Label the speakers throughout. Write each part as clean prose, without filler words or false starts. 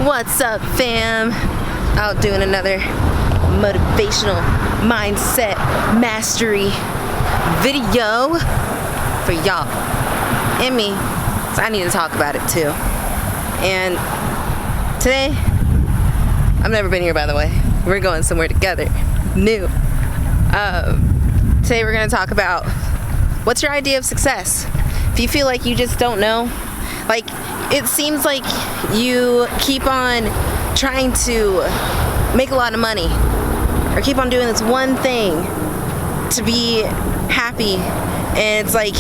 Speaker 1: What's up, fam? Out doing another motivational mindset mastery video for y'all and me, so I need to talk about it too. And today, I've never been here, by the way. We're going somewhere together, new. Today we're going to talk about what's your idea of success. If you feel like you just don't know, like it seems like you keep on trying to make a lot of money or keep on doing this one thing to be happy, and it's like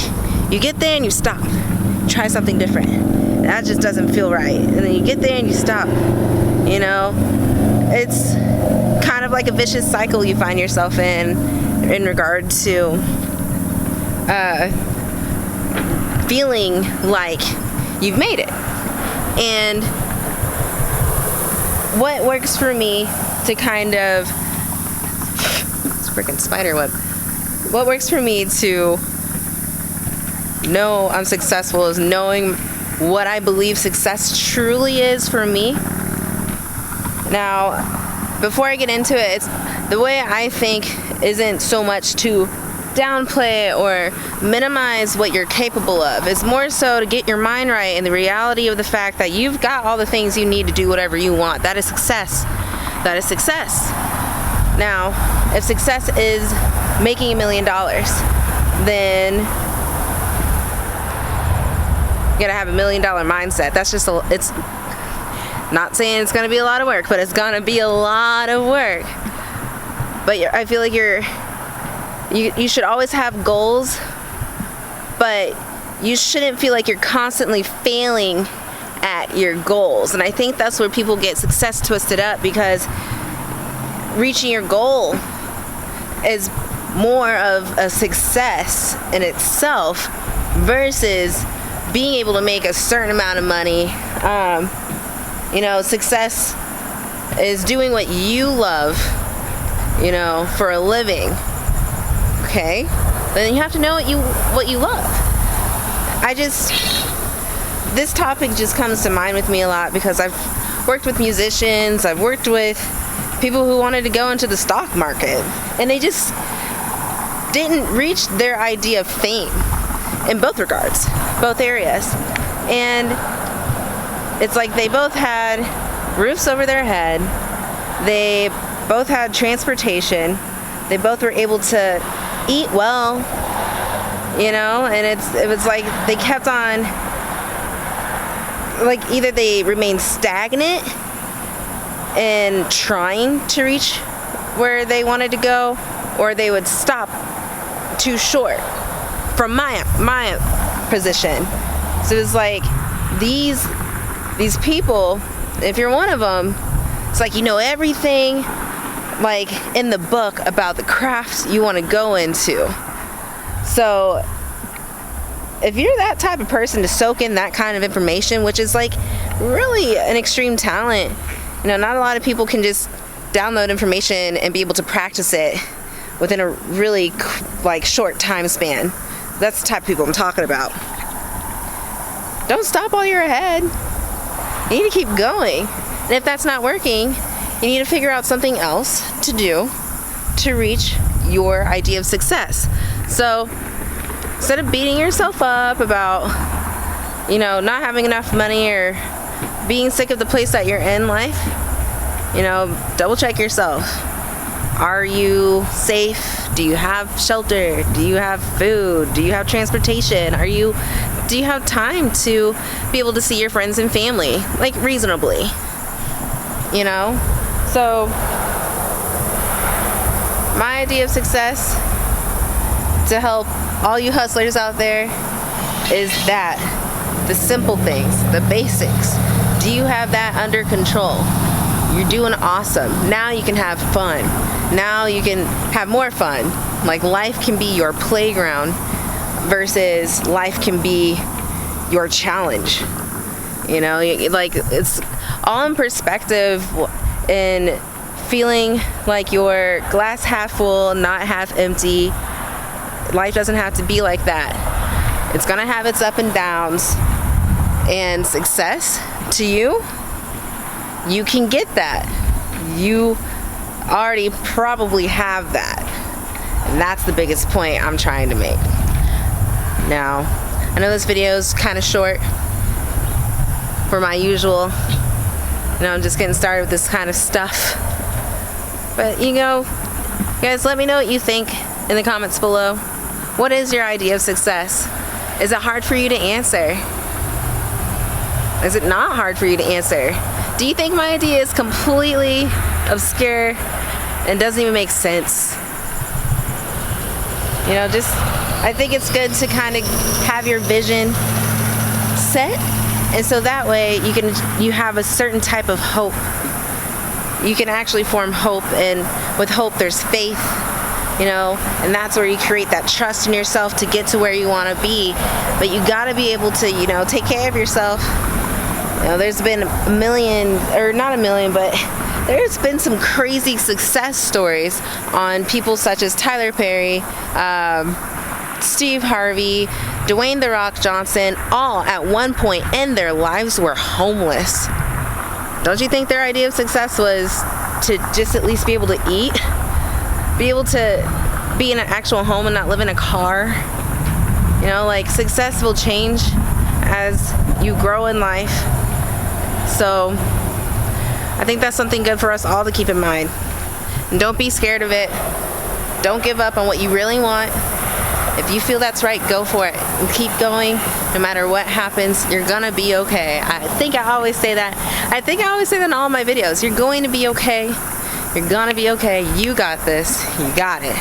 Speaker 1: you get there and you stop, try something different. That just doesn't feel right, and then you get there and you stop. You know, it's kind of like a vicious cycle you find yourself in regard to feeling like you've made it. And what works for me to kind of, it's a freaking spider web. What works for me to know I'm successful is knowing what I believe success truly is for me. Now, before I get into it, it's the way I think isn't so much to downplay or minimize what you're capable of. It's more so to get your mind right in the reality of the fact that you've got all the things you need to do whatever you want. That is success. That is success. Now, if success is making $1 million, then you gotta have $1 million mindset. That's just it's not saying it's gonna be a lot of work, but it's gonna be a lot of work. But I feel like you should always have goals, but you shouldn't feel like you're constantly failing at your goals. And I think that's where people get success twisted up, because reaching your goal is more of a success in itself versus being able to make a certain amount of money. You know, success is doing what you love, you know, for a living. Okay, then you have to know what you love. This topic just comes to mind with me a lot because I've worked with musicians, I've worked with people who wanted to go into the stock market, and they just didn't reach their idea of fame in both regards, both areas. And it's like they both had roofs over their head, they both had transportation, they both were able to eat well, you know, and it was like they kept on, like either they remained stagnant and trying to reach where they wanted to go, or they would stop too short from my position. So it was like these people, if you're one of them, it's like you know everything like in the book about the crafts you want to go into. So if you're that type of person to soak in that kind of information, which is like really an extreme talent, you know, not a lot of people can just download information and be able to practice it within a really like short time span. That's the type of people I'm talking about. Don't stop while you're ahead. You need to keep going. And if that's not working, you need to figure out something else to do to reach your idea of success. So instead of beating yourself up about, you know, not having enough money or being sick of the place that you're in life, you know, double check yourself. Are you safe? Do you have shelter? Do you have food? Do you have transportation? Do you have time to be able to see your friends and family, like reasonably, you know? So my idea of success, to help all you hustlers out there, is that the simple things, the basics. Do you have that under control? You're doing awesome. Now you can have fun. Now you can have more fun. Like life can be your playground versus life can be your challenge. You know, like it's all in perspective, in feeling like you're glass half full, not half empty. Life doesn't have to be like that. It's gonna have its up and downs, and success to you you can get that. You already probably have that. And that's the biggest point I'm trying to make. Now, I know this video is kind of short for my usual. I'm just getting started with this kind of stuff. But guys, let me know what you think in the comments below. What is your idea of success? Is it hard for you to answer? Is it not hard for you to answer? Do you think my idea is completely obscure and doesn't even make sense? I think it's good to kind of have your vision set, and so that way you have a certain type of hope. You can actually form hope, and with hope there's faith, and that's where you create that trust in yourself to get to where you want to be. But you got to be able to, take care of yourself. There's been a million, or not a million, but there's been some crazy success stories on people such as Tyler Perry, Steve Harvey, Dwayne "The Rock" Johnson, all at one point in their lives were homeless. Don't you think their idea of success was to just at least be able to eat? Be able to be in an actual home and not live in a car? Success will change as you grow in life. So I think that's something good for us all to keep in mind. And don't be scared of it. Don't give up on what you really want. If you feel that's right, go for it and keep going. No matter what happens, you're gonna be okay. I think I always say that. I think I always say that in all my videos. You're going to be okay. You're gonna be okay. You got this. You got it.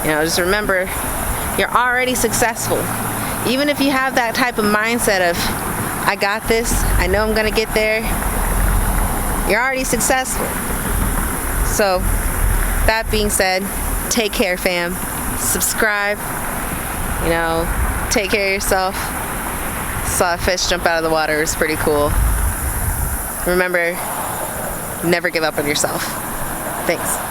Speaker 1: Just remember, you're already successful. Even if you have that type of mindset of, I got this, I know I'm gonna get there, you're already successful. So, that being said, take care, fam. Subscribe. Take care of yourself. Saw a fish jump out of the water. It was pretty cool. Remember, never give up on yourself. Thanks.